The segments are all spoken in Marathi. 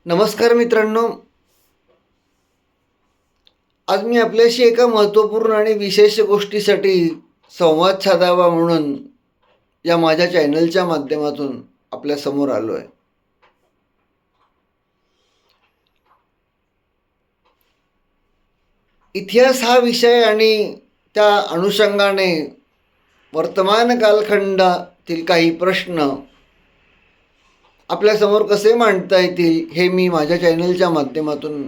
नमस्कार मित्रांनो, आज मी आपल्याशी एका महत्त्वपूर्ण आणि विशेष गोष्टीसाठी संवाद साधावा म्हणून या माझ्या चॅनलच्या माध्यमातून आपल्यासमोर आलो आहे. इतिहास हा विषय आणि त्या अनुषंगाने वर्तमान कालखंडातील काही प्रश्न आपल्यासमोर कसे मांडता येतील हे मी माझ्या चॅनलच्या माध्यमातून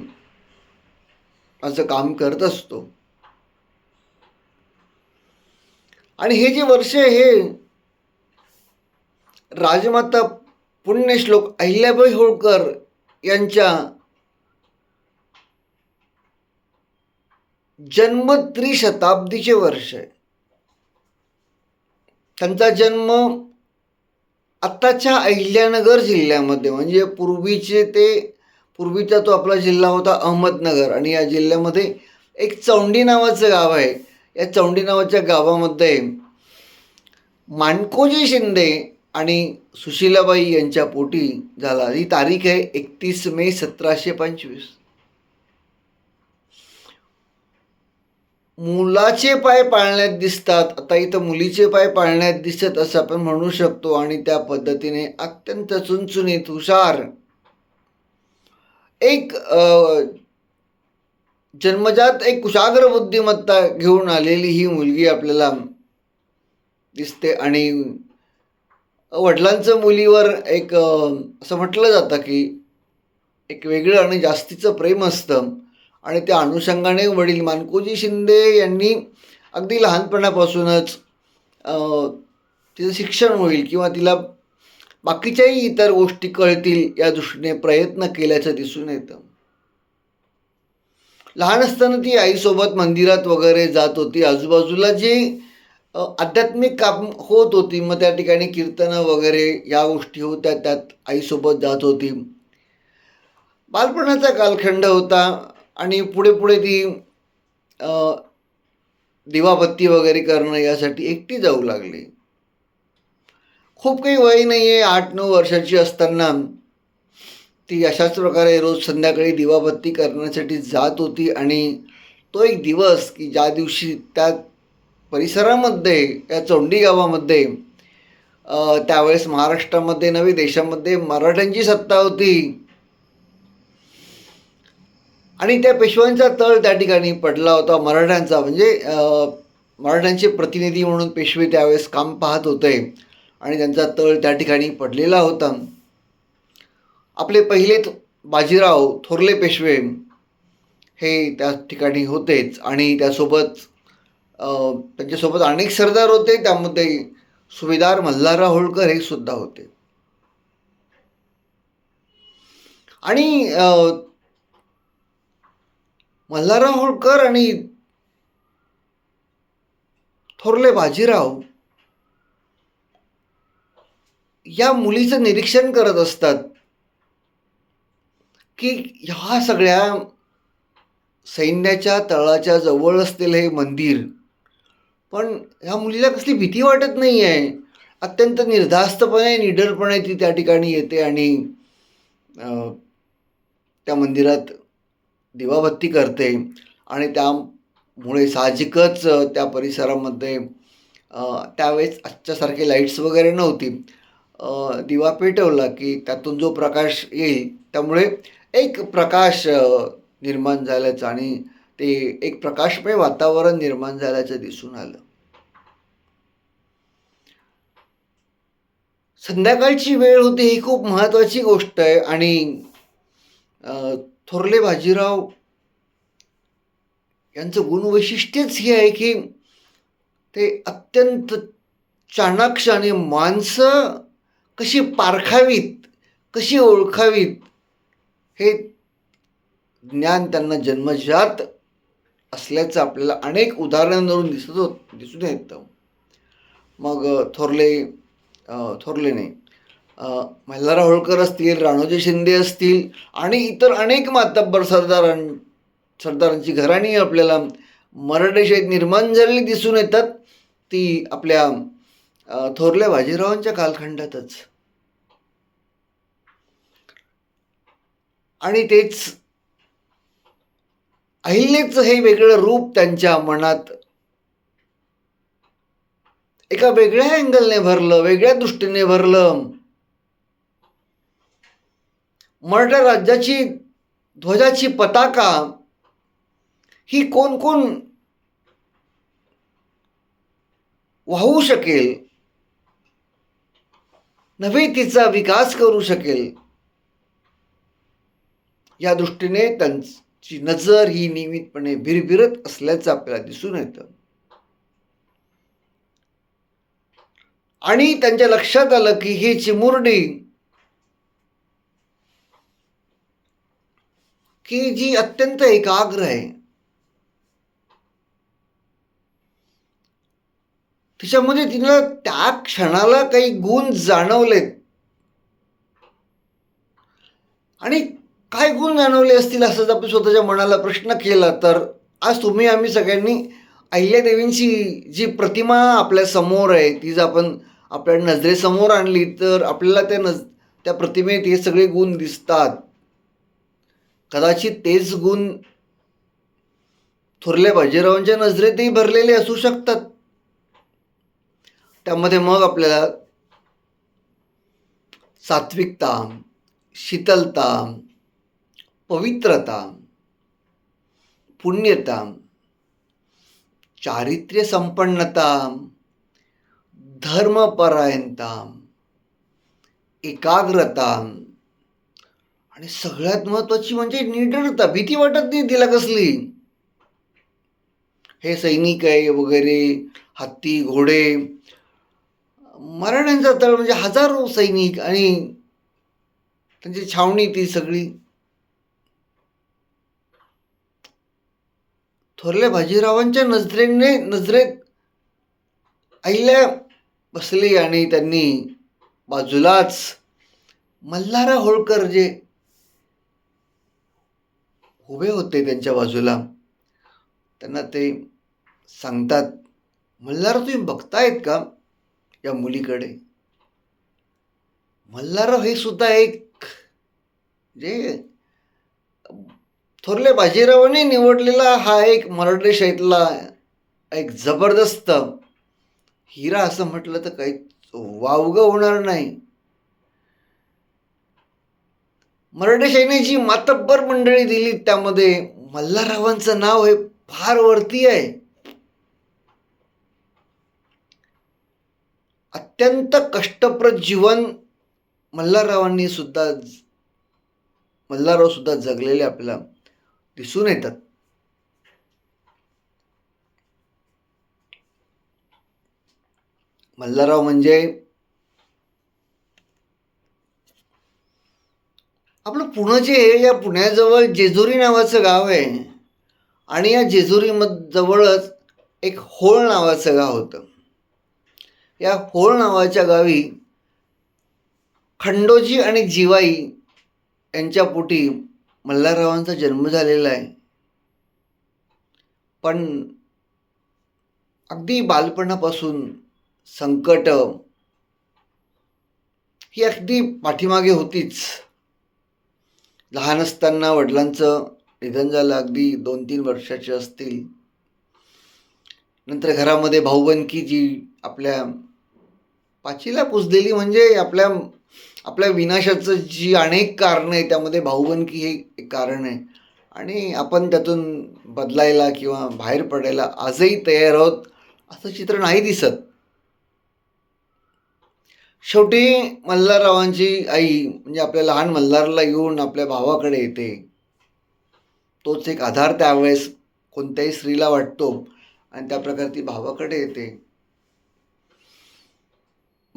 असं काम करत असतो. आणि हे जे वर्ष हे राजमाता पुण्यश्लोक अहिल्याबाई होळकर यांच्या जन्म त्रिशताब्दीचे वर्ष आहे. त्यांचा जन्म आत्ताच्या अहिल्यानगर जिल्ह्यामध्ये, म्हणजे पूर्वीचा तो आपला जिल्हा होता अहमदनगर, आणि या जिल्ह्यामध्ये एक चौंडी नावाचं गाव आहे. या चौंडी नावाच्या गावामध्ये माणकोजी शिंदे आणि सुशीलाबाई यांच्या पोटी झाला. ही तारीख आहे 31 मे 1725. मुलाचे पाय पाळण्यात दिसतात, आता इथं मुलीचे पाय पाळण्यात दिसत असं आपण म्हणू शकतो. आणि त्या पद्धतीने अत्यंत चुणचुणीत हुशार एक जन्मजात एक कुशाग्र बुद्धिमत्ता घेऊन आलेली ही मुलगी आपल्याला दिसते. आणि वडिलांचं मुलीवर एक असं म्हटलं जातं की एक वेगळं आणि जास्तीचं प्रेम असतं. आणि त्या अनुषंगाने वडील माणकोजी शिंदे यांनी अगदी लहानपणापासूनच तिचं शिक्षण होईल किंवा तिला बाकीच्याही इतर गोष्टी कळतील या दृष्टीने प्रयत्न केल्याचं दिसून येतं. लहान असताना ती आईसोबत मंदिरात वगैरे जात होती. आजूबाजूला जे आध्यात्मिक काम होत होती, मग त्या ठिकाणी कीर्तनं वगैरे या गोष्टी होत्या, त्यात आईसोबत जात होती. बालपणाचा कालखंड होता आणि पुढे पुढे ती दिवाबत्ती वगैरे करणं यासाठी एकटी जाऊ लागली. खूप काही वय नाही आहे, 8-9 वर्षाची असताना ती अशाच प्रकारे रोज संध्याकाळी दिवाबत्ती करण्यासाठी जात होती. आणि तो एक दिवस की ज्या दिवशी त्या परिसरामध्ये, या चौंडी गावामध्ये त्यावेळेस महाराष्ट्रामध्ये नव्हे देशामध्ये मराठ्यांची सत्ता होती. आणि त्या पेशव्यांचा तळ त्या ठिकाणी पडला होता. मराठ्यांचा म्हणजे मराठ्यांचे प्रतिनिधी म्हणून पेशवे त्यावेळेस काम पाहत होते आणि त्यांचा तळ त्या ठिकाणी पडलेला होता. आपले पहिले बाजीराव थोरले पेशवे हे त्या ठिकाणी होतेच. आणि त्यांच्यासोबत अनेक सरदार होते. त्यामध्ये सुभेदार मल्हारराव होळकर हे सुद्धा होते. आणि मल्हारराव होळकर आणि थोरले बाजीराव या मुलीचं निरीक्षण करत असतात की ह्या सगळ्या सैन्याच्या तळाच्या जवळ असलेलं हे मंदिर, पण ह्या मुलीला कसली भीती वाटत नाही आहे. अत्यंत निर्धास्तपणे, निडरपणे ती त्या ठिकाणी येते आणि त्या मंदिरात दिवाबत्ती करते. आणि त्यामुळे साहजिकच त्या परिसरामध्ये त्यावेळेस आजच्यासारखे लाईट्स वगैरे नव्हती. दिवा पेटवला की त्यातून जो प्रकाश येईल त्यामुळे एक प्रकाश निर्माण झाल्याचं आणि ते एक प्रकाशमय वातावरण निर्माण झाल्याचं दिसून आलं. संध्याकाळची वेळ होती, ही खूप महत्त्वाची गोष्ट आहे. आणि थोरले बाजीराव यांचं गुणवैशिष्ट्यच हे आहे की ते अत्यंत चाणाक्ष आणि माणसं कशी पारखावीत, कशी ओळखावीत हे ज्ञान त्यांना जन्मजात असल्याचं आपल्याला अनेक उदाहरणांवरून दिसून येतं. मग थोरले नाही मल्हारराव होळकर असतील, राणोजी शिंदे असतील आणि इतर अनेक मातब्बर सरदारांची घराणी आपल्याला मराठेशाहीत निर्माण झालेली दिसून येतात. ती आपल्या थोरल्या बाजीरावांच्या कालखंडातच. आणि तेच अहिल्याचं हे वेगळं रूप त्यांच्या मनात एका वेगळ्या अँगलने भरलं, वेगळ्या दृष्टीने भरलं. मराठा राज्याची ध्वजाची पताका ही कोण कोण वाहू शकेल, नव्हे तिचा विकास करू शकेल, या दृष्टीने त्यांची नजर ही नियमितपणे भिरभिरत असल्याचं आपल्याला दिसून येतं. आणि त्यांच्या लक्षात आलं की ही चिमुरडी की जी अत्यंत एकाग्र आहे, तिच्यामध्ये तिला त्या क्षणाला काही गुण जाणवलेत. आणि काय गुण जाणवले असतील असं आपण स्वतःच्या मनाला प्रश्न केला तर आज तुम्ही आम्ही सगळ्यांनी अहिल्यादेवींची जी प्रतिमा आपल्या समोर आहे ती जर आपण आपल्या नजरेसमोर आणली तर आपल्याला त्या प्रतिमेत हे सगळे गुण दिसतात. कदाचित तेच गुण थोरल्या बाजीरावांच्या नजरेतही भरलेले असू शकतात. त्यामध्ये मग आपल्याला सात्विकता, शीतलता, पवित्रता, पुण्यता, चारित्र्य संपन्नता, धर्मपरायणता, एकाग्रता आणि सगळ्यात महत्वाची म्हणजे निडरता. भीती वाटत नाही तिला कसली. हे सैनिक आहे वगैरे, हत्ती घोडे, मराठ्यांचा तळ म्हणजे हजारो सैनिक आणि त्यांची छावणी ती सगळी. थोरल्या बाजीरावांच्या नजरेत अहिल्या बसली आणि त्यांनी बाजूलाच मल्हारा होळकर जे उभे होते त्यांच्या बाजूला, त्यांना ते सांगतात, मल्हारा तुम्ही बघतायत का या मुलीकडे? मल्हारा हे सुद्धा एक जे थोरले बाजीरावांनी निवडलेला हा एक मराठेशाहीतला एक जबरदस्त हिरा असं म्हटलं तर काही वावगं होणार नाही. मराठेशाहीने जी मातब्बर मंडळी दिली त्यामध्ये मल्हाररावांचं नाव हे फार वरती आहे. अत्यंत कष्टप्रद जीवन मल्हारराव सुद्धा जगलेले आपल्याला दिसून येतात. मल्हारराव म्हणजे आपलं पुणे जे आहे, या पुण्याजवळ जेजुरी नावाचं गाव आहे आणि या जेजुरी जवळच एक होळ नावाचं गाव होतं. या होळ नावाच्या गावी खंडोजी आणि जिवाई यांच्या पोटी मल्हाररावांचा जन्म झालेला आहे. पण अगदी बालपणापासून संकट ही अगदी पाठीमागे होतीच. लहान असताना वडिलांचं निधन झालं, अगदी 2-3 वर्षाचे असतील. नंतर घरामध्ये भाऊबंदकी जी आपल्या पाचीला पुजलेली, म्हणजे आपल्या विनाशाचं जी अनेक कारणं आहे त्यामध्ये भाऊबंदकी हे एक कारण आहे. आणि आपण त्यातून बदलायला किंवा बाहेर पडायला आजही तयार आहोत असं चित्र नाही दिसत. शेवटी मल्हाररावांची आई म्हणजे आपल्या लहान मल्हारला घेऊन आपल्या भावाकडे येते. तोच एक आधार त्यावेळेस कोणत्याही स्त्रीला वाटतो आणि त्या प्रकारे ती भावाकडे येते.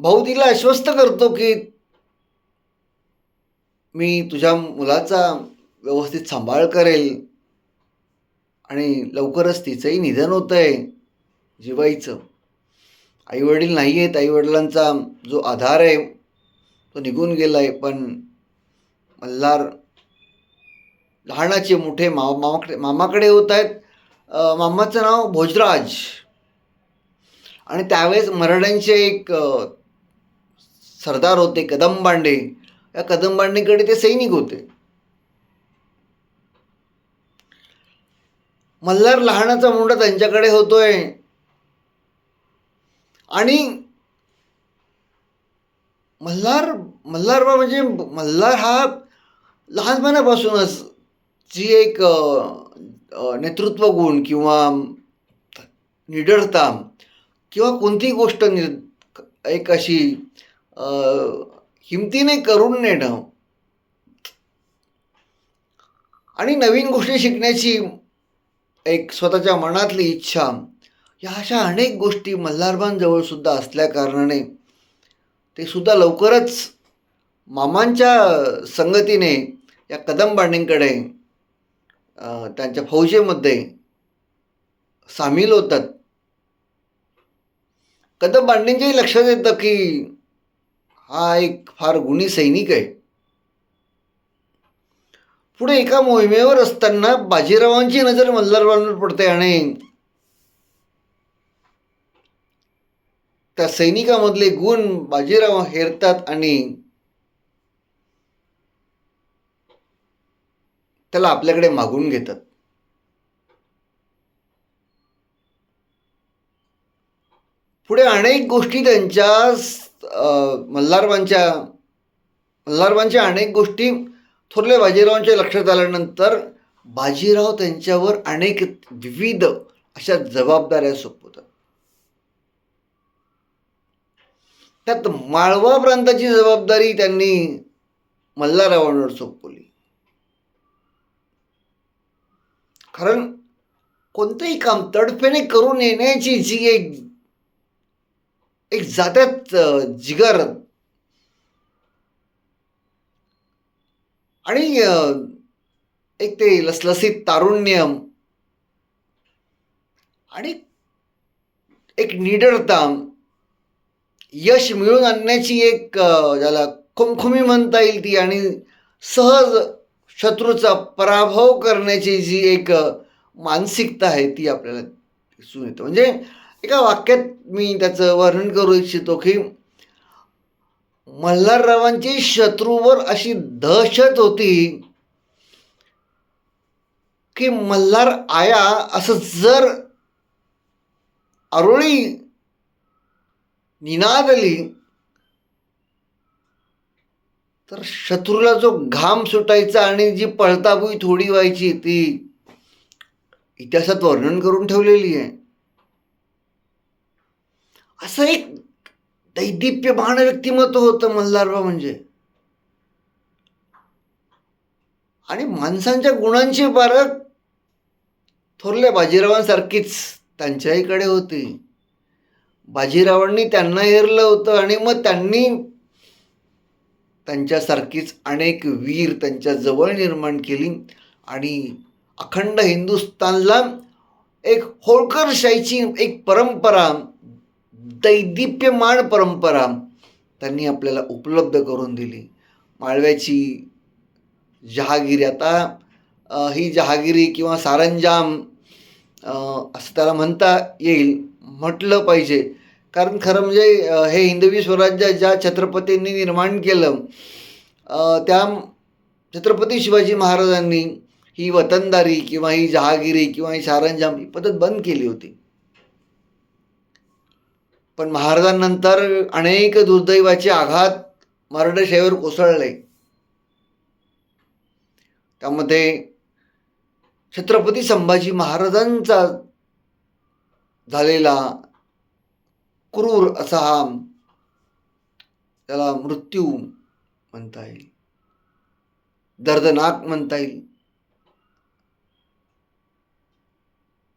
भाऊ तिला आश्वस्त करतो की मी तुझ्या मुलाचा व्यवस्थित सांभाळ करेल आणि लवकरच तिचंही निधन होतं आहे जिवाईचं. आईवडील नाही आहेत, आईवडिलांचा जो आधार आहे तो निघून गेला आहे. पण मल्हार लहानाचे मोठे मामाकडे होत आहेत. मामाचं नाव भोजराज आणि त्यावेळेस मराठ्यांचे एक सरदार होते कदमबांडे. या कदमबांडेकडे ते सैनिक होते. मल्हार लहानाचा मुंडा त्यांच्याकडे होतोय आणि मल्हारबा म्हणजे मल्हार हा लहानपणापासूनच जी एक नेतृत्व गुण किंवा निडरता किंवा कोणतीही गोष्ट एक अशी हिमतीने करून नेणं आणि नवीन गोष्टी शिकण्याची एक स्वतःच्या मनातली इच्छा, या अशा अनेक गोष्टी मल्हारबांजवळ सुद्धा असल्या कारणाने ते सुद्धा लवकरच मामांच्या संगतीने या कदम बांडेंकडे त्यांच्या फौजेमध्ये सामील होतात. कदम बांडेंच्याही लक्षात येतं की हा एक फार गुणी सैनिक आहे. पुढे एका मोहिमेवर असताना बाजीरावांची नजर मल्हारबांवर पडते आणि त्या सैनिकामधले गुण बाजीराव हेरतात आणि त्याला आपल्याकडे मागून घेतात. पुढे अनेक गोष्टी त्यांच्या मल्हारबांच्या अनेक गोष्टी थोरल्या बाजीरावांच्या लक्षात आल्यानंतर बाजीराव त्यांच्यावर अनेक विविध अशा जबाबदाऱ्या सोपवतात. त्यात माळवा प्रांताची जबाबदारी त्यांनी मल्हाररावांवर सोपवली. कारण कोणतंही काम तडफेने करून येण्याची जी एक जात्यात जिगर आणि एक ते लसलसीत तारुण्य आणि एक निडरता, यश मिळवून आणण्याची एक ज्याला खुमखुमी म्हणता येईल ती, आणि सहज शत्रूचा पराभव करण्याची जी एक मानसिकता आहे ती आपल्याला दिसून येतं. म्हणजे एका वाक्यात मी त्याचं वर्णन करू इच्छितो की मल्हाररावांची शत्रूवर अशी दहशत होती की मल्हार आया असं जर आरोळी निनादली तर शत्रूला जो घाम सुटायचा आणि जी पळताभुई थोडी व्हायची ती इतिहासात वर्णन करून ठेवलेली आहे. असं एक दैदिप्यमान व्यक्तिमत्व होतं मल्हारबा म्हणजे. आणि माणसांच्या गुणांची पारख थोरल्या बाजीरावांसारखीच त्यांच्याहीकडे होती. बाजीरावांनी त्यांना हेरलं होतं आणि मग त्यांनी त्यांच्यासारखीच अनेक वीर त्यांच्या जवळ निर्माण केली आणि अखंड हिंदुस्थानला एक होळकरशाहीची एक परंपरा, दैदिप्यमान परंपरा त्यांनी आपल्याला उपलब्ध करून दिली. माळव्याची जहागिरी, आता ही जहागिरी किंवा सारंजाम असं त्याला म्हणता येईल, म्हटलं पाहिजे. कारण खरं म्हणजे हे हिंदवी स्वराज्य ज्या छत्रपतींनी निर्माण केलं त्या छत्रपती शिवाजी महाराजांनी ही वतनदारी किंवा ही जहागिरी किंवा ही सारंजाम ही पद्धत बंद केली होती. पण महाराजांनंतर अनेक दुर्दैवाचे आघात मराठेशाहीवर कोसळले. त्यामध्ये छत्रपती संभाजी महाराजांचा झालेला क्रूर असा हा त्याला मृत्यू म्हणता येईल, दर्दनाक म्हणता येईल.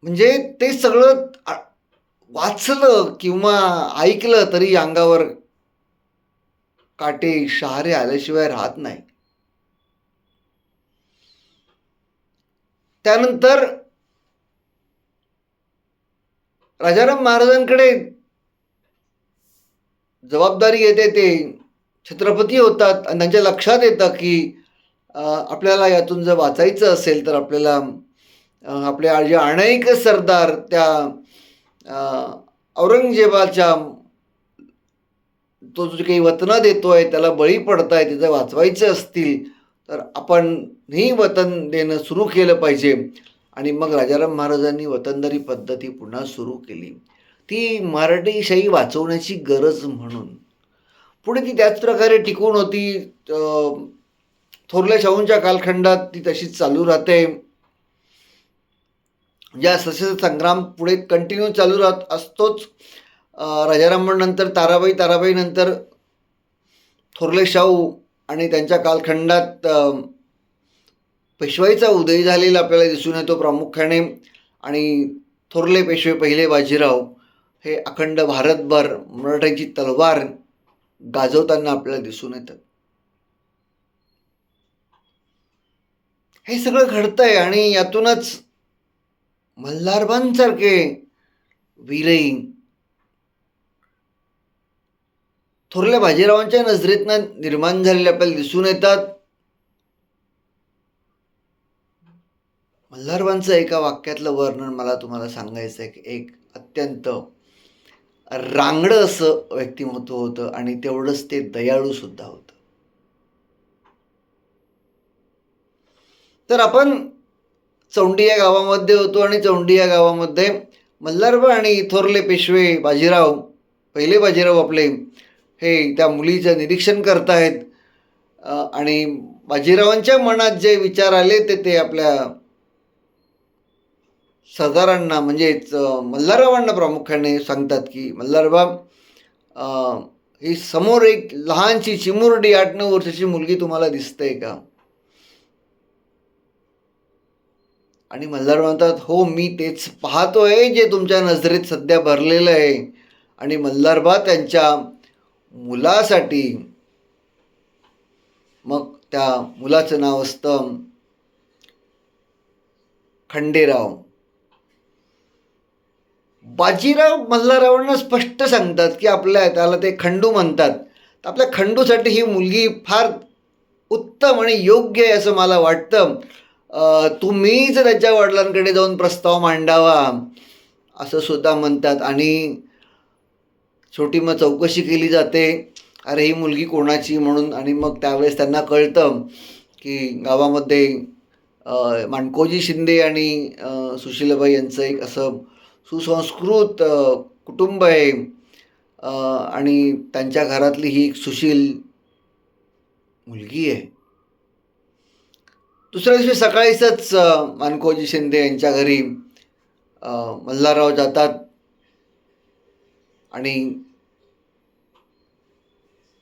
म्हणजे ते सगळं वाचलं किंवा ऐकलं तरी अंगावर काटे शहारे आल्याशिवाय राहत नाही. त्यानंतर राजाराम महाराजांकडे जबाबदारी येते, ते छत्रपती होतात आणि त्यांच्या लक्षात येतं की आपल्याला यातून जर वाचायचं असेल तर आपल्याला आपल्या जे अनेक सरदार त्या औरंगजेबाच्या तो जो काही वतनं देतोय त्याला बळी पडताय, ते जर वाचवायचे असतील तर आपण ही वतन देणं सुरू केलं पाहिजे. आणि मग राजाराम महाराजांनी वतनदारी पद्धती पुन्हा सुरू केली, ती मराठीशाही वाचवण्याची गरज म्हणून. पुढे ती त्याच प्रकारे टिकून होती. थोरल्या शाहूंच्या कालखंडात ती तशीच चालू राहते. या सशस्त्र संग्राम पुढे कंटिन्यू चालू राहत असतोच. राजारामांनंतर ताराबाई नंतर थोरले शाहू आणि त्यांच्या कालखंडात पेशवाईचा उदय झालेला आपल्याला दिसून येतो प्रामुख्याने. आणि थोरले पेशवे पहिले बाजीराव हे अखंड भारतभर मराठ्यांची तलवार गाजवताना आपल्याला दिसून येतात. हे सगळं घडतंय आणि यातूनच मल्हारबांसारखे वीरही थोरल्या बाजीरावांच्या नजरेतनं निर्माण झालेले आपल्याला दिसून येतात. मल्हारबांचं एका वाक्यातलं वर्णन मला तुम्हाला सांगायचं आहे की एक अत्यंत रांगडं असं व्यक्तिमत्व होतं आणि तेवढंच ते दयाळू सुद्धा होतं. तर आपण चौंडी या गावामध्ये होतो आणि चौंडी या गावामध्ये मल्हारबा आणि थोरले पेशवे बाजीराव, पहिले बाजीराव आपले, हे त्या मुलीचं निरीक्षण करतायत. आणि बाजीरावांच्या मनात जे विचार आले ते आपल्या सरदारांना म्हणजेच मल्हाररावांना प्रामुख्याने सांगतात की मल्हारबा, ही समोर एक लहानशी चिमुरडी 8-9 वर्षाची मुलगी तुम्हाला दिसते का? आणि मल्हार म्हणतात, हो मी तेच पाहतोय जे तुमच्या नजरेत सध्या भरलेलं आहे. आणि मल्हारबा त्यांच्या मुलासाठी, मग त्या मुलाचं नाव असतं खंडेराव. बाजीराव मल्हाररावांना स्पष्ट सांगतात की त्याला ते खंडू म्हणतात, तर आपल्या खंडूसाठी ही मुलगी फार उत्तम आणि योग्य आहे असं मला वाटतं. तुम्हीच त्याच्या वडिलांकडे जाऊन प्रस्ताव मांडावा असं सुद्धा म्हणतात. आणि छोटी मग चौकशी केली जाते, अरे ही मुलगी कोणाची म्हणून. आणि मग त्यावेळेस त्यांना कळतं की गावामध्ये माणकोजी शिंदे आणि सुशीलाबाई यांचं एक असं सुसंस्कृत कुटुंब आहे. आणि त्यांच्या घरातली ही एक सुशील मुलगी आहे. दुसऱ्या दिवशी सकाळीच माणकोजी शिंदे यांच्या घरी मल्हारराव जातात आणि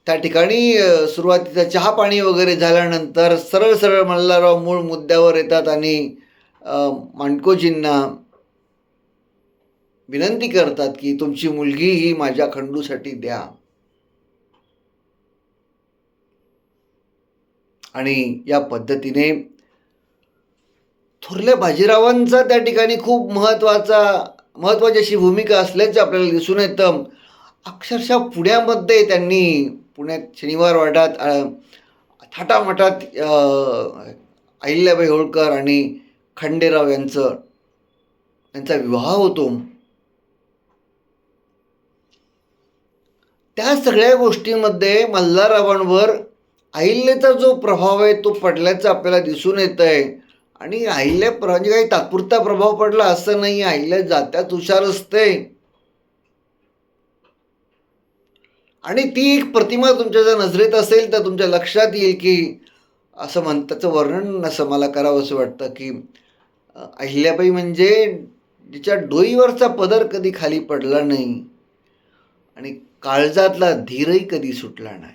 त्या ठिकाणी सुरुवातीचा चहा पाणी वगैरे झाल्यानंतर सरळ सरळ मल्हारराव मूळ मुद्द्यावर येतात आणि माणकोजींना विनंती करतात की तुमची मुलगी ही माझ्या खंडूसाठी द्या. आणि या पद्धतीने थोरल्या बाजीरावांचा त्या ठिकाणी खूप महत्त्वाची अशी भूमिका असल्याचं आपल्याला दिसून येतं. अक्षरशः पुण्यात शनिवार वाड्यात थाटामाटात अहिल्याबाई होळकर आणि खंडेराव यांचा विवाह होतो. त्या सगळ्या गोष्टींमध्ये मल्हाररावांवर अहिल्याचा जो प्रभाव आहे तो पडल्याचं आपल्याला दिसून येत आहे. आणि म्हणजे काही तात्पुरता प्रभाव पडला असं नाही. अहिल्या जात्यात हुशार असते आणि ती एक प्रतिमा तुमच्या जर नजरेत असेल तर तुमच्या लक्षात येईल की असं त्याचं वर्णन असं मला करावं असं वाटतं की अहिल्याबाई म्हणजे जिच्या डोईवरचा पदर कधी खाली पडला नाही आणि काळजातला धीरही कधी सुटला नाही.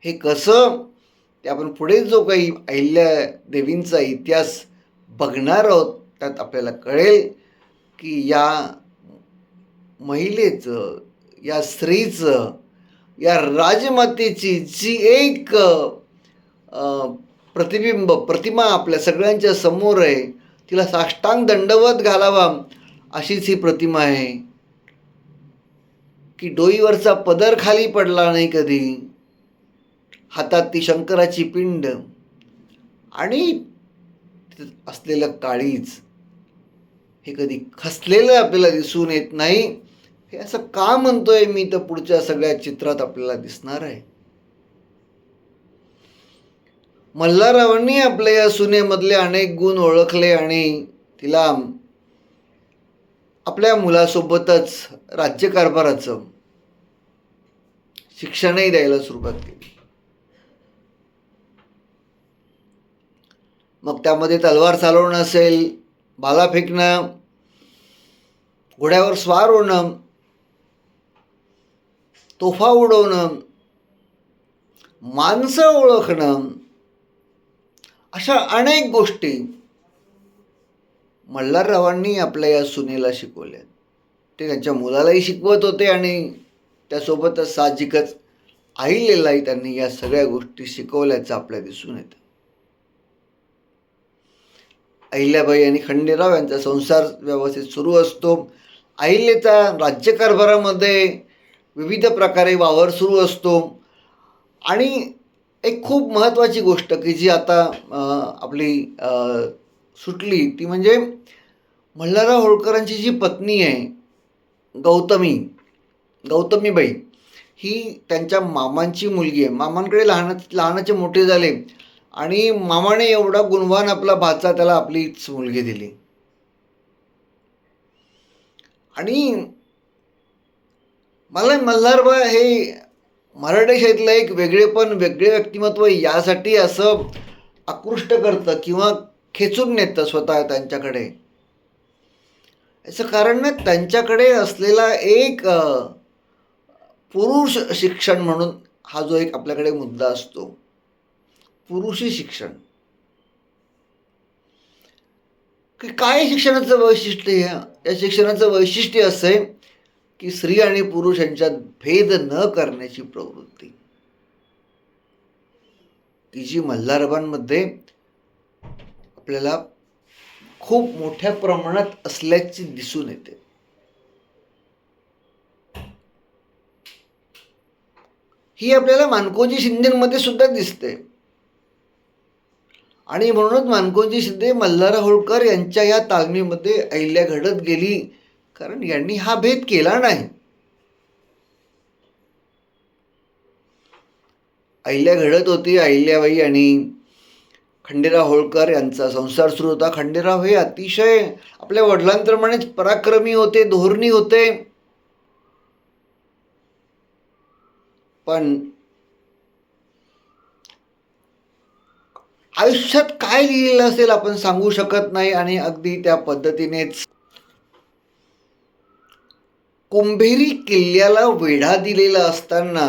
हे कसं ते आपण पुढे जो काही अहिल्या देवींचा इतिहास बघणार आहोत त्यात आपल्याला कळेल की या महिलेचं, या स्त्रीचं, या राजमातेची जी एक प्रतिमा आपल्या सगळ्यांच्या समोर आहे, तिला साष्टांग दंडवत घालावा अशीच ही प्रतिमा आहे की डोईवरचा पदर खाली पडला नाही कधी, हातात ती शंकराची पिंड आणि असलेलं काळीज हे कधी खचलेलं आपल्याला दिसून येत नाही. हे असं का म्हणतोय मी तर पुढच्या सगळ्या चित्रात आपल्याला दिसणार आहे. मल्हाररावांनी आपल्या या सुनेमधले अनेक गुण ओळखले आणि तिला आपल्या मुलासोबतच राज्यकारभाराचं शिक्षणही द्यायला सुरुवात केली. मग त्यामध्ये तलवार चालवणं असेल, भाला फेकणं, घोड्यावर स्वार होणं, तोफा उडवणं, माणसं ओळखणं, अशा अनेक गोष्टी मल्हाररावांनी आपल्या या सुनेला शिकवल्या. ते त्यांच्या मुलालाही शिकवत होते आणि त्यासोबतच साहजिकच अहिल्यालाही त्यांनी या सगळ्या गोष्टी शिकवल्याचं आपल्या दिसून येतं. अहिल्याबाई आणि खंडेराव यांचा संसार व्यवस्थित सुरू असतो. अहिल्याचा राज्यकारभारामध्ये विविध प्रकारे वावर सुरू असतो. आणि एक खूप महत्त्वाची गोष्ट की जी आता आपली सुटली ती म्हणजे मल्हारराव होळकरांची जी पत्नी आहे गौतमीबाई, ही त्यांच्या मामांची मुलगी आहे. मामांकडे लहानाचे मोठे झाले आणि मामाने एवढा गुणवान आपला भाचा त्याला आपलीच मुलगी दिली. आणि मला मल्हारबा हे मराठी शाळेतलं एक वेगळे व्यक्तिमत्व यासाठी असं आकृष्ट करतं किंवा खेचून नेतं स्वतः त्यांच्याकडे. याचं कारण ना त्यांच्याकडे असलेला एक पुरुष शिक्षण म्हणून हा जो एक आपल्याकडे मुद्दा असतो, पुरुषी शिक्षण. काय शिक्षणाचं वैशिष्ट्य? या शिक्षणाचं वैशिष्ट्य असं आहे की स्त्री आणि पुरुष यांच्यात भेद न करण्याची प्रवृत्ती, ती जी मल्हारबांमध्ये आपल्याला खूप मोठ्या प्रमाणात असल्याची दिसून येते. ही आपल्याला मानकोजी शिंदेमध्ये सुद्धा दिसते. आणि म्हणूनच मानकोजी शिंदे मल्हारराव होळकर यांच्या या तालमीमध्ये अहिल्या घडत गेली, कारण यांनी हा भेद केला नाही. अहिल्या घडत होती. अहिल्याबाई आणि खंडेराव होळकर यांचा संसार सुरू होता. खंडेराव हे अतिशय आपल्या वडिलांप्रमाणेच पराक्रमी होते, धोरणी होते. पण आयुष्यात काय लिहिलेलं असेल आपण सांगू शकत नाही. आणि अगदी त्या पद्धतीनेच कुंभेरी किल्ल्याला वेढा दिलेला असताना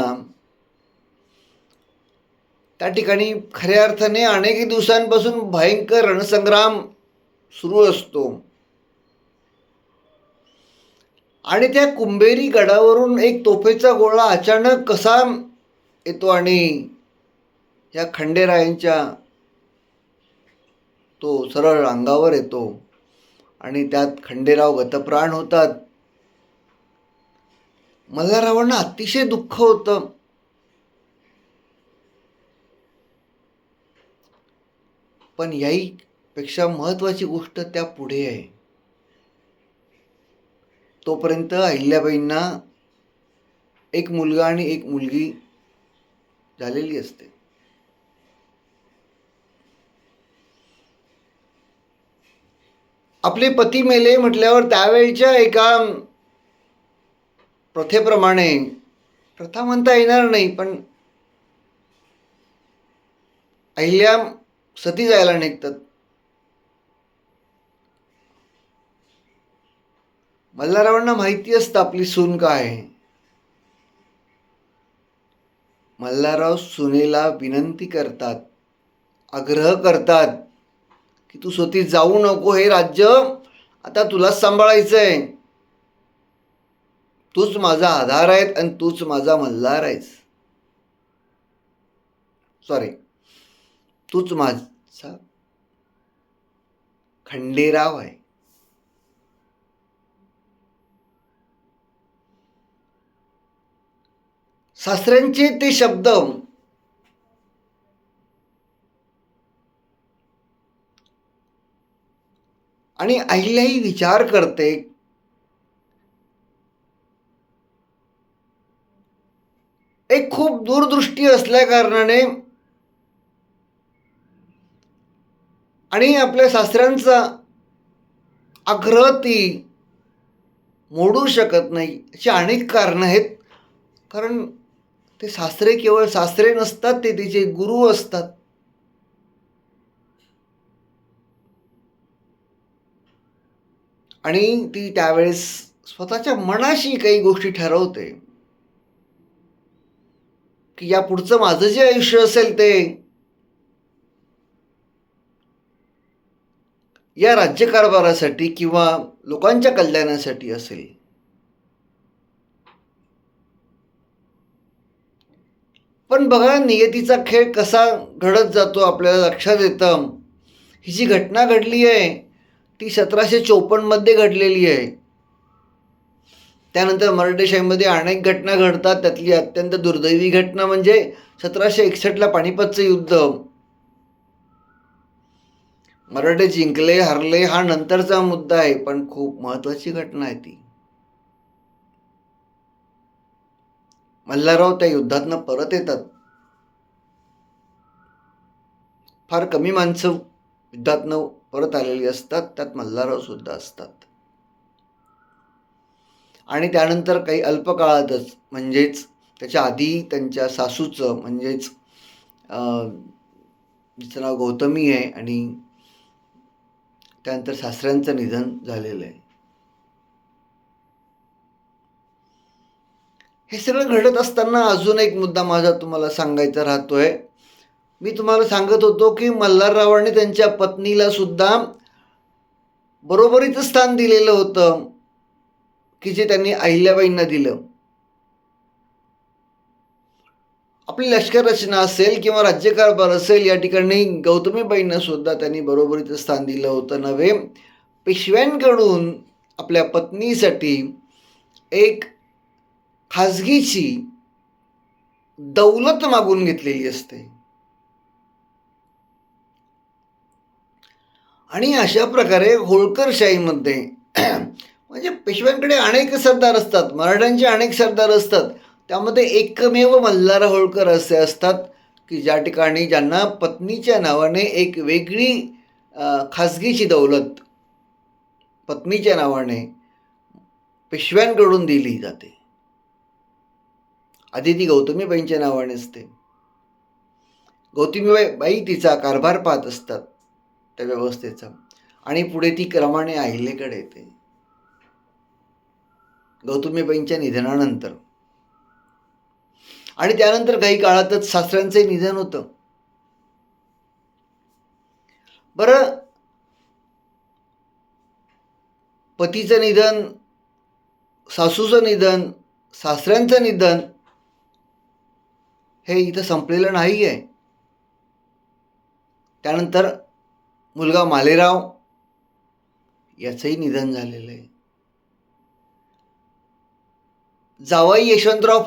त्या ठिकाणी खऱ्या अर्थाने अनेक दिवसांपासून भयंकर रणसंग्राम सुरू असतो. आणि त्या कुंभेरी गडावरून एक तोफेचा गोळा अचानक कसा येतो आणि या खंडेरायांच्या तो सरळ अंगावर येतो आणि त्यात खंडेराव गतप्राण होतात. मल्हाररावांना अतिशय दुःख होतं. पण याही पेक्षा महत्त्वाची गोष्ट त्या पुढे आहे. तोपर्यंत अहिल्याबाईंना एक मुलगा आणि एक मुलगी झालेली असते. आपले पती मेले म्हटल्यावर त्यावेळच्या एका प्रथेप्रमाणे, प्रथा म्हणता येणार नाही, पण अहिल्या सती जायला निघतात. मल्हाररावांना माहिती असतं आपली सून काय आहे. मल्हारराव सुनेला विनंती करतात, आग्रह करतात की तू सती जाऊ नको, हे राज्य आता तुलाच सांभाळायचं आहे. तूच माझा आधार आहेस आणि तूच माझा मल्हार आहेस. सॉरी, तूच माझा खंडेराव आहे. सासऱ्यांचे ते शब्द आणि अहिल्याही विचार करते, एक खूप दूरदृष्टी असल्या कारणाने आणि आपल्या सासऱ्यांचा आग्रह ती मोडू शकत नाही. याची अनेक कारणं आहेत. कारण ते सासरे केवळ सासरे नसतात, ते तिचे गुरु असतात. आणि ती त्यावेळेस स्वतःच्या मनाशी काही गोष्टी ठरवते की या पुढचं माझं जे आयुष्य असेल ते या राज्यकारभारासाठी किंवा लोकांच्या कल्याणासाठी असेल. पण बघा, नियतीचा खेळ कसा घडत जातो आपल्याला लक्षात येतं. ही जी घटना घडली आहे ती 1754 घडलेली आहे. त्यानंतर मराठेशाहीमध्ये अनेक घटना घडतात. त्यातली अत्यंत दुर्दैवी घटना म्हणजे 1761 पानिपतचं युद्ध. मराठे जिंकले हरले हा नंतरचा मुद्दा आहे, पण खूप महत्वाची घटना आहे ती. मल्हारराव त्या युद्धातनं परत येतात. फार कमी माणसं युद्धातनं परत आलेली असतात, त्यात मल्हारराव सुद्धा असतात. आणि त्यानंतर काही अल्प काळातच म्हणजेच त्याच्या आधी त्यांच्या सासूचं म्हणजेच जिचं नाव गौतमी आहे आणि त्यानंतर सासऱ्यांचं निधन झालेलं आहे. हे सगळं घडत असताना अजून एक मुद्दा माझा तुम्हाला सांगायचा राहतोय. मी तुम्हाला सांगत होतो की मल्हाररावांनी त्यांच्या पत्नीला सुद्धा बरोबरीचं स्थान दिलेलं होतं की जे त्यांनी अहिल्याबाईंना दिलं. आपली लष्कर रचना असेल किंवा राज्यकारभार असेल, या ठिकाणी गौतमीबाईंना सुद्धा त्यांनी बरोबरीचं स्थान दिलं होतं. नव्हे, पेशव्यांकडून आपल्या पत्नीसाठी एक खाजगीची दौलत मागून घेतलेली असते. आणि अशा प्रकारे होळकरशाहीमध्ये म्हणजे पेशव्यांकडे अनेक सरदार असतात, मराठ्यांचे अनेक सरदार असतात, त्यामध्ये एकमेव मल्हार होळकर असे असतात की ज्या ठिकाणी ज्यांना पत्नीच्या नावाने एक वेगळी खाजगीची दौलत पत्नीच्या नावाने पेशव्यांकडून दिली जाते. आधी ती गौतमीबाईंच्या नावाने असते. गौतमीबाई तिचा कारभार पाहत असतात त्या व्यवस्थेचा, आणि पुढे ती क्रमाने अहिल्याकडे येते गौतमीबाईंच्या निधनानंतर. आणि त्यानंतर काही काळातच सासऱ्यांचे निधन होतं. बरं, पतीचं निधन, सासूचं निधन, सासऱ्यांचं निधन हे इथं संपलेलं नाही आहे. त्यानंतर मुलगा मालेराव याचंही निधन झालेलं आहे. जावई यशवंतराव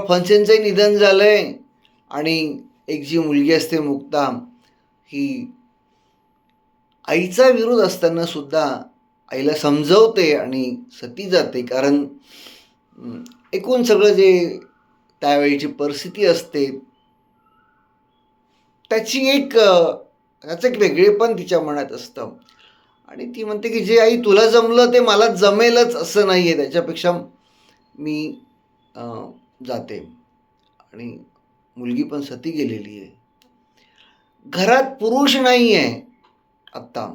फणसेंचंही निधन झालंय. आणि एक जी मुलगी असते मुक्ता, ही आईचा विरोध असताना सुद्धा आईला समजवते आणि सती जाते. कारण एकूण सगळं जे त्यावेळीची परिस्थिती असते त्याचं एक वेगळेपण तिच्या मनात असतं. आणि ती म्हणते की जे आई तुला जमलं ते मला जमेलच असं नाही आहे, त्याच्यापेक्षा मी जाते. आणि मुलगी पण सती गेलेली आहे. घरात पुरुष नाही आहे आत्ता.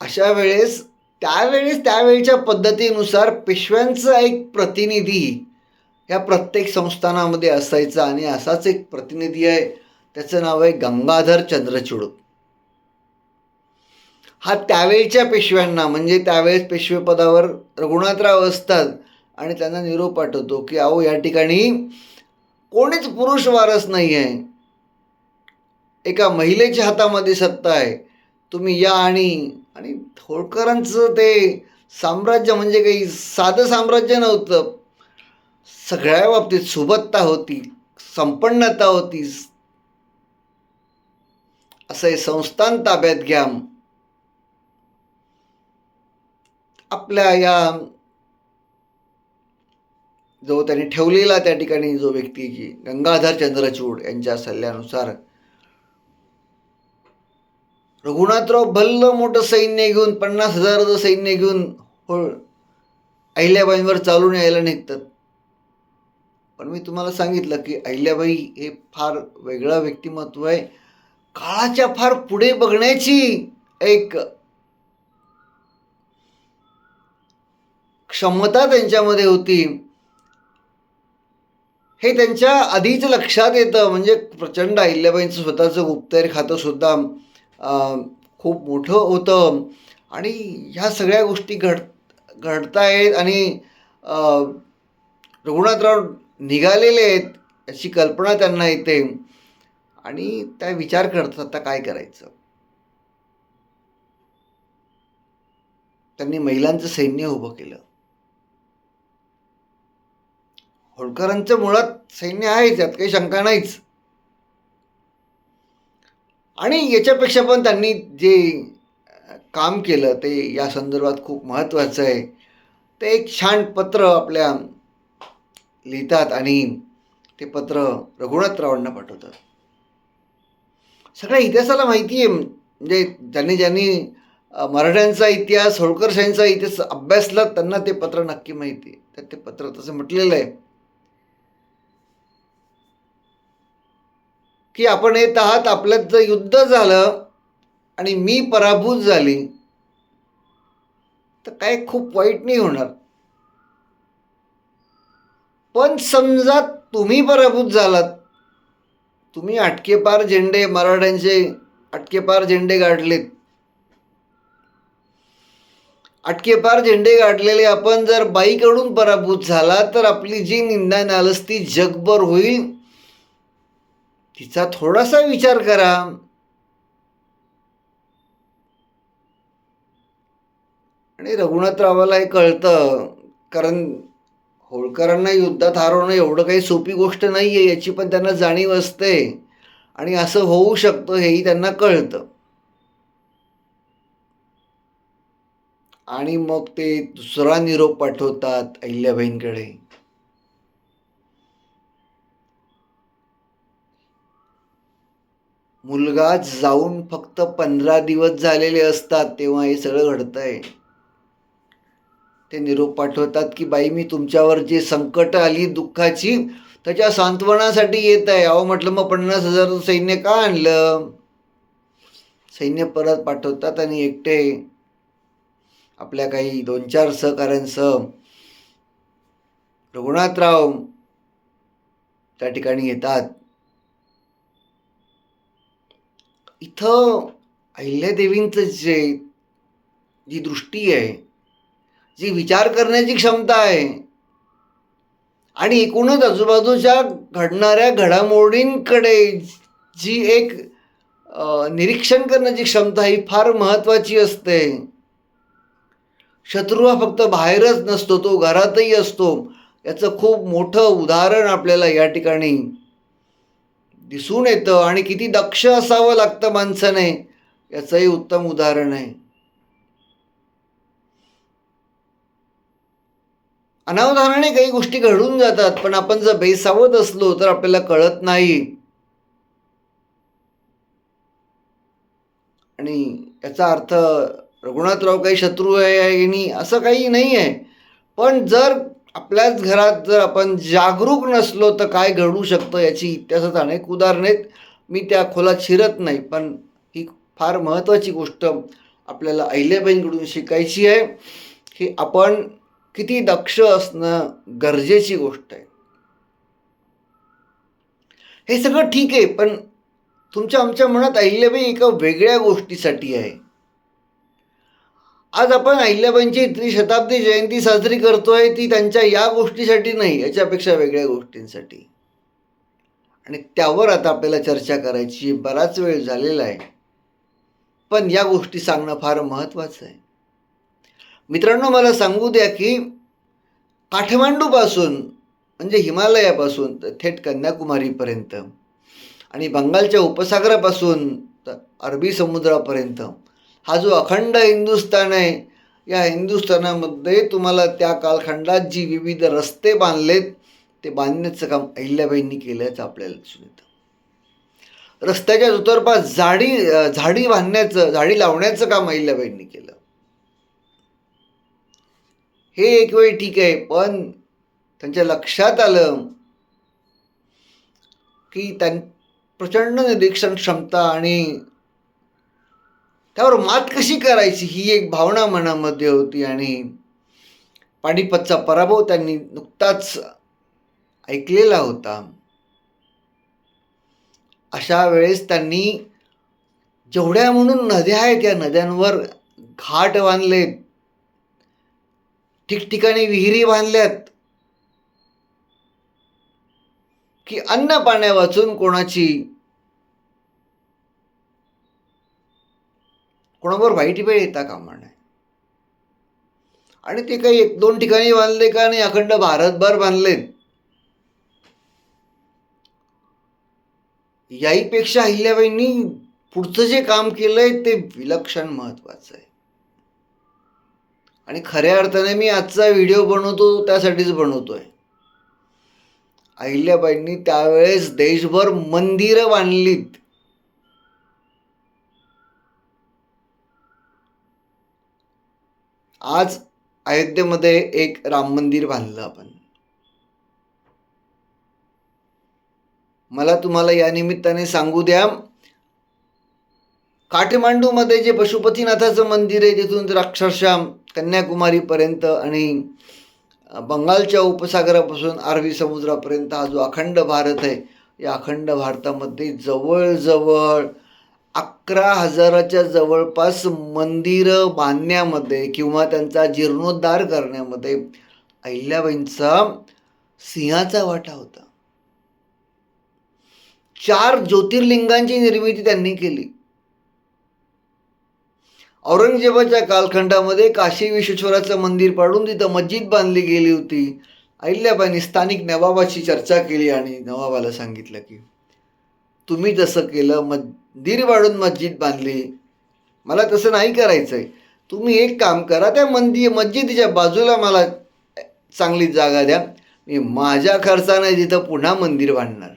अशा वेळेस त्यावेळेच्या पद्धतीनुसार पेशव्यांचा एक प्रतिनिधी या प्रत्येक संस्थानामध्ये असायचा. आणि असाच एक प्रतिनिधी आहे, त्याचं नाव आहे गंगाधर चंद्रचूड. हा त्यावेळच्या पेशव्यांना, म्हणजे त्यावेळेस पेशवेपदावर रघुनाथराव असतात, आणि त्यांना निरोप पाठवतो की अहो, या ठिकाणी कोणीच पुरुष वारस नाही आहे, एका महिलेच्या हातामध्ये सत्ता आहे, तुम्ही या. आणि होळकरांचं ते साम्राज्य म्हणजे काही साधं साम्राज्य नव्हतं. सगळ्या बाबतीत सुबत्ता होती, संपन्नता होती. असं हे संस्थान ताब्यात घ्या. आपल्या या जो त्यांनी ठेवलेला त्या ठिकाणी जो व्यक्ती गंगाधर चंद्रचूड यांच्या सल्ल्यानुसार रघुनाथराव भल्ल मोठं सैन्य घेऊन 50,000 सैन्य घेऊन अहिल्याबाईंवर चालून यायला निघतात. पण मी तुम्हाला सांगितलं की अहिल्याबाई हे फार वेगळं व्यक्तिमत्व आहे. काळाच्या फार पुढे बघण्याची एक क्षमता त्यांच्यामध्ये होती. हे त्यांच्या आधीच लक्षात येतं. म्हणजे प्रचंड अहिल्याबाईंचं स्वतःचं गुप्तहेर खातं सुद्धा खूप मोठं होतं आणि ह्या सगळ्या गोष्टी घडतायत आणि रघुनाथराव निघालेले आहेत याची कल्पना त्यांना येते आणि त्या विचार करतात आता काय करायचं. त्यांनी महिलांचं सैन्य उभं केलं. होळकरांचं मुळात सैन्य आहेच, यात काही शंका नाहीच. आणि याच्यापेक्षा पण त्यांनी जे काम केलं ते या संदर्भात खूप महत्त्वाचं आहे. ते एक छान पत्र आपल्या लिहितात आणि ते पत्र रघुनाथरावांना पाठवतात. सगळ्या इतिहासाला माहिती आहे. म्हणजे ज्यांनी मराठ्यांचा इतिहास, होळकरशाहींचा इतिहास अभ्यासला त्यांना ते पत्र नक्की माहिती आहे. त्यात ते पत्र तसं म्हटलेलं आहे की आपण येत आहात, आपल्यात जर युद्ध झालं आणि मी पराभूत झाली तर काय खूप वाईट नाही होणार. पण समजा तुम्ही पराभूत झालात, तुम्ही अटकेपार झेंडे, मराठ्यांचे अटकेपार झेंडे गाडलेत, अटकेपार झेंडे गाडलेले आपण जर बाईकडून पराभूत झाला तर आपली जी निंदा नालस्ती जगभर होईल, तिचा थोडासा विचार करा. आणि रघुनाथरावाला हे कळतं, कारण होळकरांना युद्धात हरवणं एवढं काही सोपी गोष्ट नाही आहे याची पण त्यांना जाणीव असते आणि असं होऊ शकतं हेही त्यांना कळतं. आणि मग ते दुसरा निरोप पाठवतात अहिल्याबाईंकडे. मुलगा जाऊन फक्त 15 दिवस झालेले असतात तेव्हा हे सगळं घडतंय. ते निरोप पाठवतात की बाई, मी तुमच्यावर जे संकट आली दुःखाची त्याच्या सांत्वनासाठी येत आहे. अहो म्हटलं मग 50,000 सैन्य का आणलं. सैन्य परत पाठवतात आणि एकटे आपल्या काही 2-4 सहकाऱ्यांसह रघुनाथराव त्या ठिकाणी येतात. इथं अहिल्यादेवींचं जी दृष्टी आहे, जी विचार करण्याची क्षमता आहे आणि एकूणच आजूबाजूच्या घडणाऱ्या घडामोडींकडे जी एक निरीक्षण करण्याची क्षमता ही फार महत्त्वाची असते. शत्रू हा फक्त बाहेरच नसतो, तो घरातही असतो. याचं खूप मोठं उदाहरण आपल्याला या ठिकाणी दिसून येतं आणि किती दक्ष असावं लागतं माणसाने याचंही उत्तम उदाहरण आहे. अनावधानाने काही गोष्टी घडून जातात, पण आपण जर बेसावध असलो तर आपल्याला कळत नाही. आणि याचा अर्थ रघुनाथराव काही शत्रू आहे असं काही नाही आहे. पण जर आपल्याच घरात जर आपण जागरूक नसलो तर काय घडू शकतं याची इतिहासात अनेक उदाहरणं आहेत. मी त्या खोलात शिरत नाही, पण ही फार महत्त्वाची गोष्ट आपल्याला अहिल्याबाईंकडून शिकायची आहे की आपण किती दक्ष असणं गरजेची गोष्ट आहे. हे सगळं ठीक आहे, पण तुमच्या आमच्या मनात अहिल्याबाई एका वेगळ्या गोष्टीसाठी आहे. आज आपण अहिल्याबाईंची त्रिशताब्दी जयंती साजरी करतोय ती त्यांच्या या गोष्टीसाठी नाही, याच्यापेक्षा वेगळ्या गोष्टींसाठी. आणि त्यावर आता आपल्याला चर्चा करायची. बराच वेळ झालेला आहे, पण या गोष्टी सांगणं फार महत्त्वाचं आहे. मित्रांनो, मला सांगू द्या की काठमांडूपासून म्हणजे हिमालयापासून थेट कन्याकुमारीपर्यंत आणि बंगालच्या उपसागरापासून तर अरबी समुद्रापर्यंत हा जो अखंड हिंदुस्थान आहे, या हिंदुस्थानामध्ये तुम्हाला त्या कालखंडात जी विविध रस्ते बांधलेत ते बांधण्याचं काम अहिल्याबाईंनी केल्याचं आपल्याला दिसून येतं. रस्त्याच्या दुतर्फा झाडी लावण्याचं काम अहिल्याबाईंनी केलं. हे एक वेळ ठीक आहे, पण त्यांच्या लक्षात आलं की प्रचंड निरीक्षण क्षमता आणि त्यावर मात कशी करायची ही एक भावना मनामध्ये होती. आणि पानिपतचा पराभव त्यांनी नुकताच ऐकलेला होता. अशा वेळेस त्यांनी जेवढ्या म्हणून नद्या आहेत त्या नद्यांवर घाट बांधलेत, ठिकठिकाणी विहिरी बांधल्यात की अन्न पाण्या वाचून कोणावर वाईट वेळ येता कामा नये. आणि ते काही एक दोन ठिकाणी बांधले का नाही, अखंड भारतभर बांधलेत. याहीपेक्षा अहिल्याबाईंनी पुढचं जे काम केलंय ते विलक्षण महत्वाचं आहे. आणि खऱ्या अर्थाने मी आजचा व्हिडिओ बनवतो त्यासाठीच बनवतोय. अहिल्याबाईंनी त्यावेळेस देशभर मंदिरं बांधलीत. आज अयोध्येमध्ये एक राम मंदिर बांधलं आपण. मला तुम्हाला या निमित्ताने सांगू द्या, काठमांडूमध्ये जे पशुपतीनाथाचं मंदिर आहे तिथून तर अक्षरशः कन्याकुमारीपर्यंत आणि बंगालच्या उपसागरापासून अरबी समुद्रापर्यंत हा जो अखंड भारत आहे, या अखंड भारतामध्ये जवळजवळ 11,000च्या जवळपास मंदिरं बांधण्यामध्ये किंवा त्यांचा जीर्णोद्धार करण्यामध्ये अहिल्याबाईंचा सिंहाचा वाटा होता. 4 ज्योतिर्लिंगांची निर्मिती त्यांनी केली. औरंगजेबाच्या कालखंडामध्ये काशी विश्वेश्वराचं मंदिर पाडून तिथं मस्जिद बांधली गेली होती. अहिल्याबाईंनी स्थानिक नवाबाची चर्चा केली आणि नवाबाला सांगितलं की तुम्ही तसं केलं, मंदिर पाडून मस्जिद बांधली, मला तसं नाही करायचंय. तुम्ही एक काम करा, त्या मस्जिदीच्या बाजूला मला चांगली जागा द्या, मी माझ्या खर्चाने तिथं पुन्हा मंदिर बांधणार.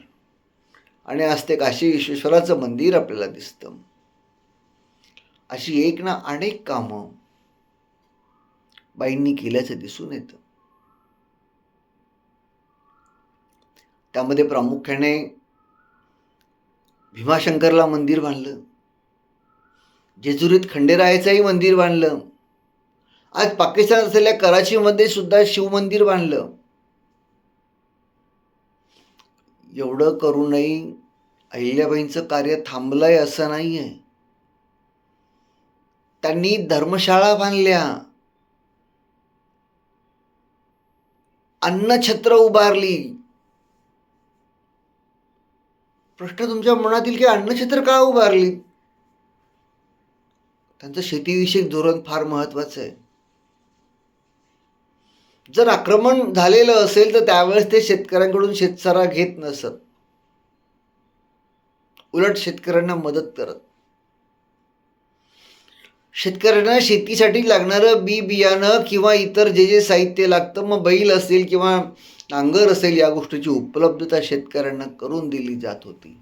आणि आज ते काशी विश्वेश्वराचं मंदिर आपल्याला दिसतं. अशी एक ना अनेक कामं बाईंनी केल्याचं दिसून येतं. त्यामध्ये प्रामुख्याने भीमाशंकरला मंदिर बांधलं, जेजुरीत खंडेरायाचंही मंदिर बांधलं, आज पाकिस्तान असलेल्या कराचीमध्ये सुद्धा शिवमंदिर बांधलं. एवढं करूनही अहिल्याबाईंचं कार्य थांबलंय असं नाही आहे. त्यांनी धर्मशाळा बांधल्या, अन्नछत्र उभारली. प्रश्न तुमच्या मनात येईल की अन्नछत्र का उभारली? त्यांचं शेतीविषयक धोरण फार महत्वाचं आहे. जर आक्रमण झालेलं असेल तर त्यावेळेस ते शेतकऱ्यांकडून शेतसारा घेत नसत, उलट शेतकऱ्यांना मदत करत. शेतकऱ्यांना शेतीसाठी लागणारं बियाणं किंवा इतर जे जे साहित्य लागतं, मग बैल असेल किंवा नांगर असेल, या गोष्टीची उपलब्धता शेतकऱ्यांना करून दिली जात होती.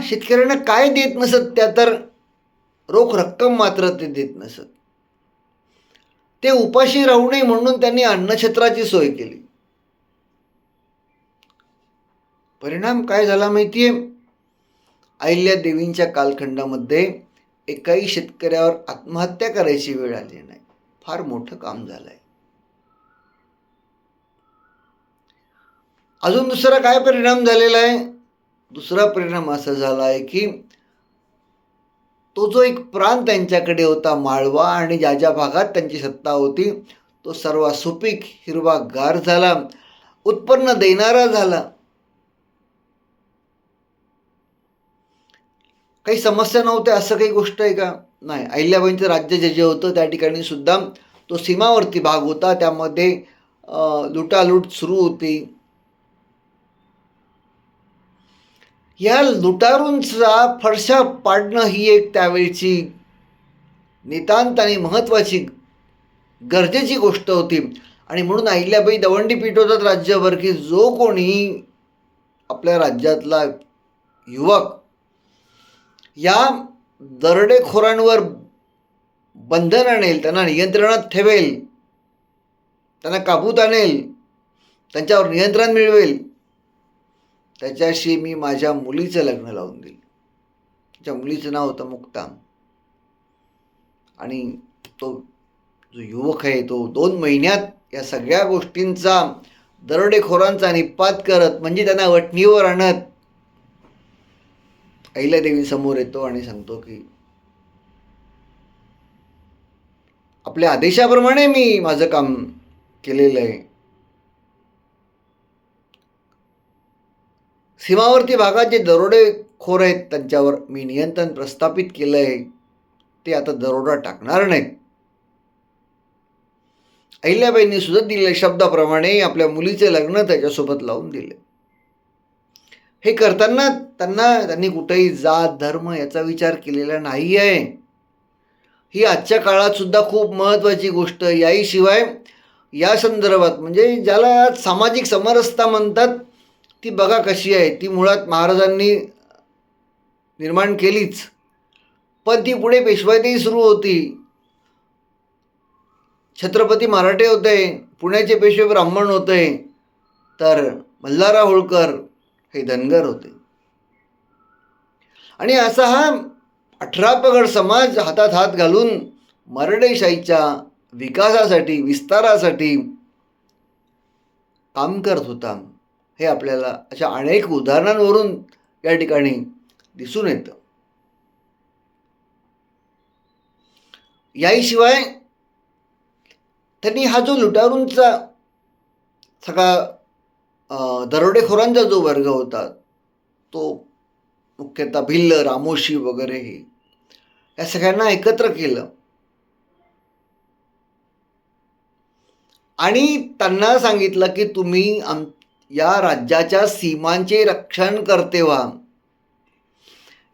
शेतकऱ्यांना काय देत नसत, त्या तर रोख रक्कम मात्र ते देत नसत. ते उपाशी राहू नये म्हणून त्यांनी अन्नछत्राची सोय केली. परिणाम काय झाला माहितीये? अहिल्यादेवींच्या कालखंडामध्ये एकाही शेतकऱ्यावर आत्महत्या करायची वेळ आली नाही. फार मोठं काम झालंय. अजून दुसरा काय परिणाम झालेला आहे? दुसरा परिणाम असा झाला आहे की तो जो एक प्रांत त्यांच्याकडे होता माळवा, आणि ज्या ज्या भागात त्यांची सत्ता होती तो सर्व सुपीक हिरवागार झाला, उत्पन्न देणारा झाला. काही समस्या नव्हत्या असं काही गोष्ट आहे का? नाही. अहिल्याबाईंचं राज्य जे जे होतं त्या ठिकाणी सुद्धा तो सीमावर्ती भाग होता, त्यामध्ये लुटालूट सुरू होती. या लुटारूंचा फडशा पाडणं ही एक त्यावेळची नितांत आणि महत्त्वाची गरजेची गोष्ट होती. आणि म्हणून अहिल्याबाई दवंडी पिटवतात राज्यभर की जो कोणी आपल्या राज्यातला युवक या दरोडेखोरांवर बंधन आणेल, त्यांना नियंत्रणात ठेवेल, त्यांना काबूत आणेल, त्यांच्यावर नियंत्रण मिळवेल, त्याच्याशी मी माझ्या मुलीचं लग्न लावून देईल. त्याच्या मुलीचं नाव होतं मुक्ता. आणि तो जो युवक आहे तो 2 महिन्यात या सगळ्या गोष्टींचा, दरोडेखोरांचा निपात करत, म्हणजे त्यांना वठणीवर आणत अहिल्यादेवी समोर येतो आणि सांगतो की आपल्या आदेशाप्रमाणे मी माझं काम केलेलं आहे. सीमावर्ती भागात जे दरोडेखोर आहेत त्यांच्यावर मी नियंत्रण प्रस्थापित केलं आहे. ते आता दरोडा टाकणार नाहीत. अहिल्याबाईंनी सुद्धा दिलेल्या शब्दाप्रमाणे आपल्या मुलीचे लग्न त्याच्यासोबत लावून दिले. हे करताना त्यांनी कुठेही जात धर्म याचा विचार केलेला नाही आहे. ही आजच्या काळात सुद्धा खूप महत्त्वाची गोष्ट. याहीशिवाय या संदर्भात म्हणजे ज्याला सामाजिक समरसता म्हणतात ती बघा कशी आहे. ती मुळात महाराजांनी निर्माण केलीच, पण ती पुढे पेशवाईतही सुरू होती. छत्रपती मराठे होते, पुण्याचे पेशवे ब्राह्मण होते, तर मल्हारराव होळकर हे धनगर होते. आणि असा हा 18 पगड समाज हातात हात घालून मराठेशाहीच्या विकासासाठी, विस्तारासाठी काम करत होता. हे आपल्याला अशा अनेक उदाहरणांवरून या ठिकाणी दिसून येतं. याशिवाय त्यांनी हा जो लुटारूंचा सगळा दरोडेखोरांचा जो वर्ग होता तो मुख्यतः भिल्ल, रामोशी वगैरे हे या सगळ्यांना एकत्र केलं आणि त्यांना सांगितलं की तुम्ही या राज्याच्या सीमांचे रक्षण करते व्हा,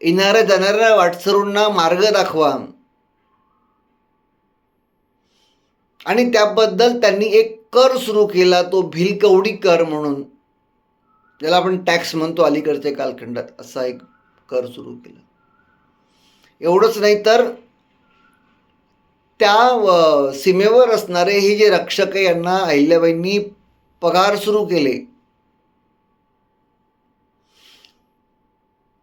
येणाऱ्या जाणाऱ्या वाटसरूंना मार्ग दाखवा. आणि त्याबद्दल त्यांनी एक कर सुरू केला, तो भिलकवडी कर म्हणून, ज्याला आपण टॅक्स म्हणतो अलीकडच्या कालखंडात, असा एक कर सुरू केला. एवढंच नाही तर त्या सीमेवर असणारे हे जे रक्षक आहे यांना अहिल्याबाईंनी पगार सुरू केले.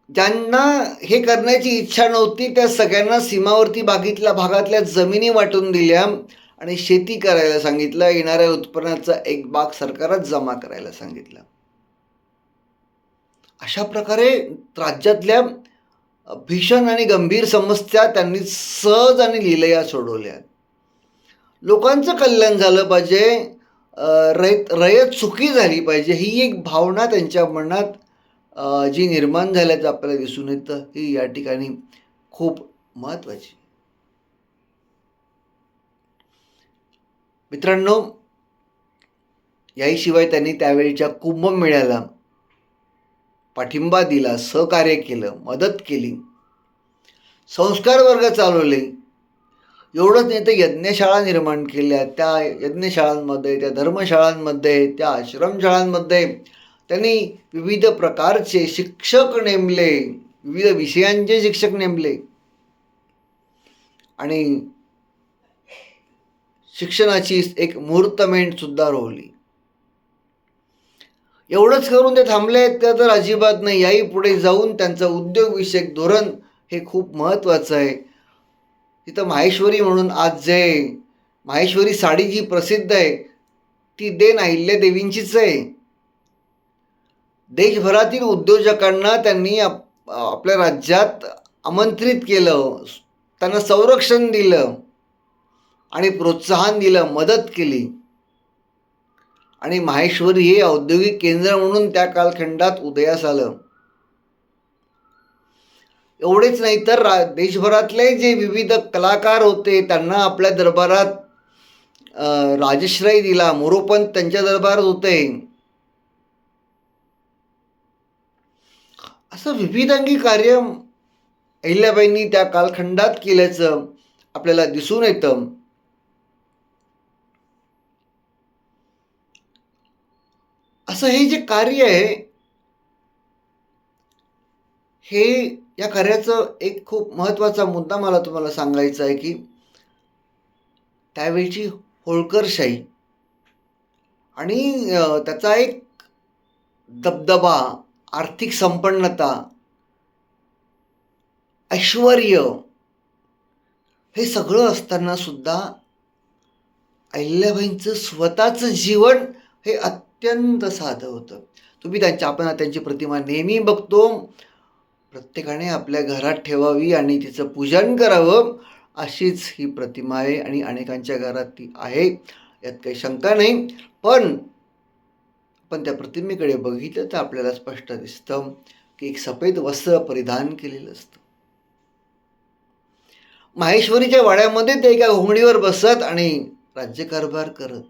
ज्यांना हे करण्याची इच्छा नव्हती त्या सगळ्यांना सीमावर्ती भागातल्या जमिनी वाटून दिल्या आणि शेती करायला सांगितलं. येणाऱ्या उत्पन्नाचा एक भाग सरकारच जमा करायला सांगितलं. अशा प्रकारे राज्यातल्या भीषण आणि गंभीर समस्या त्यांनी सहज आणि लीलया सोडवल्या. लोकांचं कल्याण झालं पाहिजे, रयत सुखी झाली पाहिजे, ही एक भावना त्यांच्या मनात जी निर्माण झाल्याचं आपल्याला दिसून येतं. ही या ठिकाणी खूप महत्त्वाची. मित्रांनो, याहीशिवाय त्यांनी त्यावेळीच्या कुंभमेळ्याला पाठिंबा दिला, सहकार्य केलं, मदत केली, संस्कार वर्ग चालवले. एवढंच नाही तर यज्ञशाळा निर्माण केल्या. त्या यज्ञशाळांमध्ये, त्या धर्मशाळांमध्ये, त्या आश्रमशाळांमध्ये त्यांनी विविध प्रकारचे शिक्षक नेमले, विविध विषयांचे शिक्षक नेमले आणि शिक्षणाची एक मुहूर्तमेढ सुद्धा रोवली. एवढंच करून ते थांबले त्या तर अजिबात नाही. याही पुढे जाऊन त्यांचं उद्योगविषयक धोरण हे खूप महत्त्वाचं आहे. तिथं माहेश्वरी म्हणून आज जे माहेश्वरी साडी जी प्रसिद्ध आहे ती देण अहिल्यादेवींचीच आहे. देशभरातील उद्योजकांना त्यांनी आपल्या राज्यात आमंत्रित केलं, त्यांना संरक्षण दिलं आणि प्रोत्साहन दिलं, मदत केली. आणि माहेश्वरी हे औद्योगिक केंद्र म्हणून त्या कालखंडात उदयास आलं. एवढेच नाही तर देशभरातले जे विविध कलाकार होते त्यांना आपल्या दरबारात राजश्रय दिला. मोरोपंत त्यांच्या दरबारात होते. असं विविधांगी कार्य अहिल्याबाईंनी त्या कालखंडात केल्याचं आपल्याला दिसून येतं. असं हे जे कार्य आहे, हे या कार्याचं एक खूप महत्त्वाचा मुद्दा मला तुम्हाला सांगायचा आहे की त्यावेळची होळकरशाही आणि त्याचा एक दबदबा, आर्थिक संपन्नता, ऐश्वर्य हे सगळं असताना सुद्धा अहिल्याबाईंचं स्वतःचं जीवन हे अत्यंत साधं होतं. तुम्ही आपण त्यांची प्रतिमा नेहमी बघतो. प्रत्येकाने आपल्या घरात ठेवावी आणि तिचं पूजन करावं, अशीच ही प्रतिमा आहे आणि अनेकांच्या घरात ती आहे, यात काही शंका नाही. पण आपण त्या प्रतिमेकडे बघितलं तर आपल्याला स्पष्ट दिसतं की एक सफेद वस्त्र परिधान केलेलं असतं. माहेश्वरीच्या वाड्यामध्ये ते एका घोंगडीवर बसत आणि राज्यकारभार करत.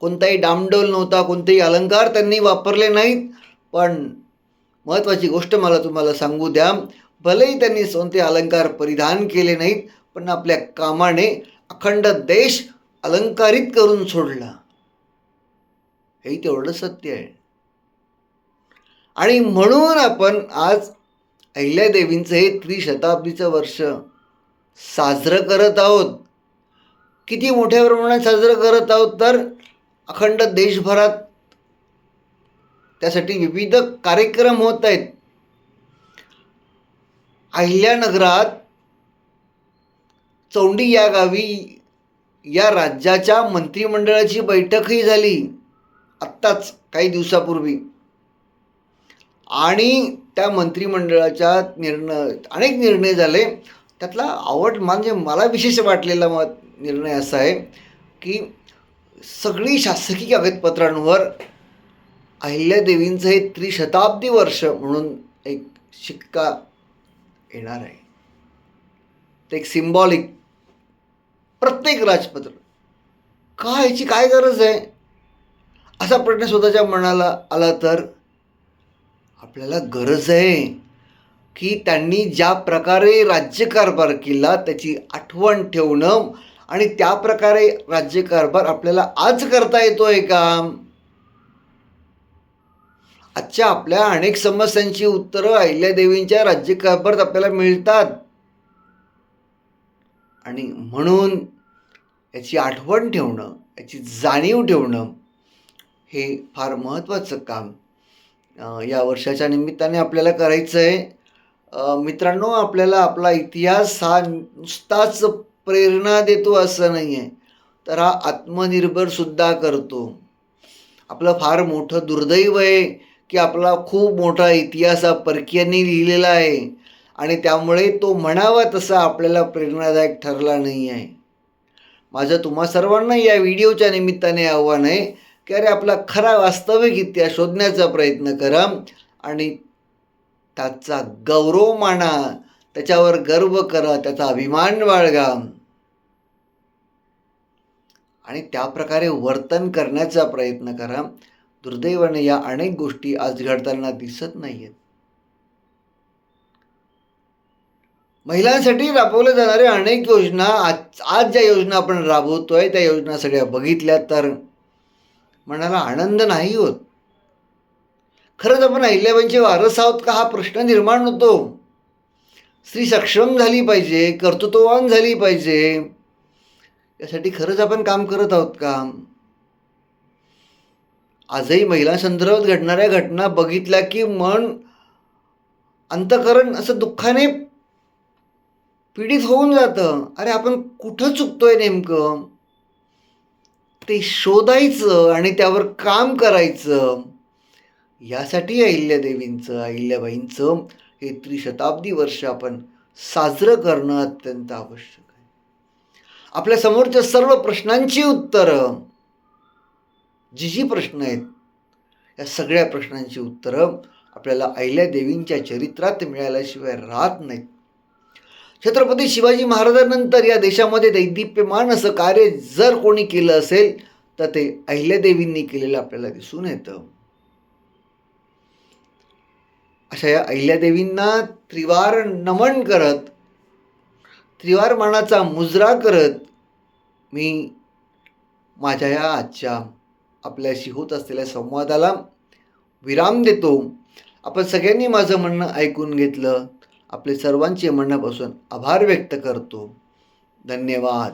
कोणताही डामडौल नव्हता, कोणतेही अलंकार त्यांनी वापरले नाहीत. पण महत्त्वाची गोष्ट मला तुम्हाला सांगू द्या, भलेही त्यांनी कोणते अलंकार परिधान केले नाहीत, पण आपल्या कामाने अखंड देश अलंकारित करून सोडला, हेही तेवढं सत्य आहे. आणि म्हणून आपण आज अहिल्यादेवींचं हे त्रिशताब्दीचं वर्ष साजरं करत आहोत. किती मोठ्या प्रमाणात साजरं करत आहोत तर अखंड देशभरात त्यासाठी विविध कार्यक्रम होत आहेत. अहिल्यानगरात चौंडी या गावी या राज्याच्या मंत्रिमंडळाची बैठकही झाली आत्ताच काही दिवसापूर्वी. आणि त्या मंत्रिमंडळाच्या अनेक निर्णय झाले. त्यातला म्हणजे मला विशेष वाटलेला निर्णय असा आहे की सगळी शासकीय कागदपत्रांवर अहिल्यादेवींचं हे त्रिशताब्दी वर्ष म्हणून एक शिक्का येणार आहे. ते एक सिम्बॉलिक प्रत्येक राजपत्र. का याची काय गरज आहे असा प्रश्न स्वतःच्या मनाला आला तर आपल्याला गरज आहे की त्यांनी ज्या प्रकारे राज्यकारभार केला त्याची आठवण ठेवणं आणि त्या प्रकारे राज्यकारभार आपल्याला आज करता येतोय का. आजच्या आपल्या अनेक समस्यांची उत्तरं अहिल्यादेवींच्या राज्यकारभारात आपल्याला मिळतात. आणि म्हणून याची आठवण ठेवणं, याची जाणीव ठेवणं हे फार महत्त्वाचं काम या वर्षाच्या निमित्ताने आपल्याला करायचं आहे. मित्रांनो, आपल्याला आपला इतिहास हा नुसताच प्रेरणा देतो असं नाही आहे, तर हा आत्मनिर्भरसुद्धा करतो. आपलं फार मोठं दुर्दैव आहे की आपला खूप मोठा इतिहास हा परकीयांनी लिहिलेला आहे आणि त्यामुळे तो म्हणावा तसा आपल्याला प्रेरणादायक ठरला नाही आहे. माझं तुम्हा सर्वांना या व्हिडिओच्या निमित्ताने आव्हान आहे की अरे आपला खरा वास्तविक इतिहास शोधण्याचा प्रयत्न करा आणि त्याचा गौरव माना, त्याच्यावर गर्व करा, त्याचा अभिमान बाळगा आणि त्या प्रकारे वर्तन करण्याचा प्रयत्न करा. दुर्दैवाने या अनेक गोष्टी आज घडताना दिसत नाही आहेत. महिलांसाठी राबवल्या जाणाऱ्या अनेक योजना आज ज्या योजना आपण राबवतोय त्या योजना सगळ्या बघितल्या तर मनाला आनंद नाही होत. खरंच आपण अहिल्याबाईंचे वारस आहोत का हा प्रश्न निर्माण होतो. स्त्री सक्षम झाली पाहिजे, कर्तृत्ववान झाली पाहिजे, यासाठी खरंच आपण काम करत आहोत का. आजही महिलांसंदर्भात घडणाऱ्या घटना बघितल्या की मन अंतःकरण असं दुःखाने पीडित होऊन जातं. अरे आपण कुठं चुकतोय नेमकं ते शोधायचं आणि त्यावर काम करायचं. यासाठी अहिल्याबाईंचं हे त्रिशताब्दी वर्ष आपण साजरं करणं अत्यंत आवश्यक आहे. आपल्या समोरच्या सर्व प्रश्नांची उत्तरं, जी प्रश्न आहेत या सगळ्या प्रश्नांची उत्तरं आपल्याला अहिल्यादेवींच्या चरित्रात मिळाल्याशिवाय राहत नाहीत. छत्रपती शिवाजी महाराजांनंतर या देशामध्ये दैदिप्यमान असं कार्य जर कोणी केलं असेल तर ते अहिल्यादेवींनी केलेलं आपल्याला दिसून येतं. अशा या अहिल्यादेवींना त्रिवार नमन करत त्रिवार मानाचा मुजरा करत मी माझ्या या आजच्या आपल्याशी होत असलेल्या संवादाला विराम देतो. आपण सगळ्यांनी माझं म्हणणं ऐकून घेतलं. आपले सर्वांचे मनापासून आभार व्यक्त करतो. धन्यवाद.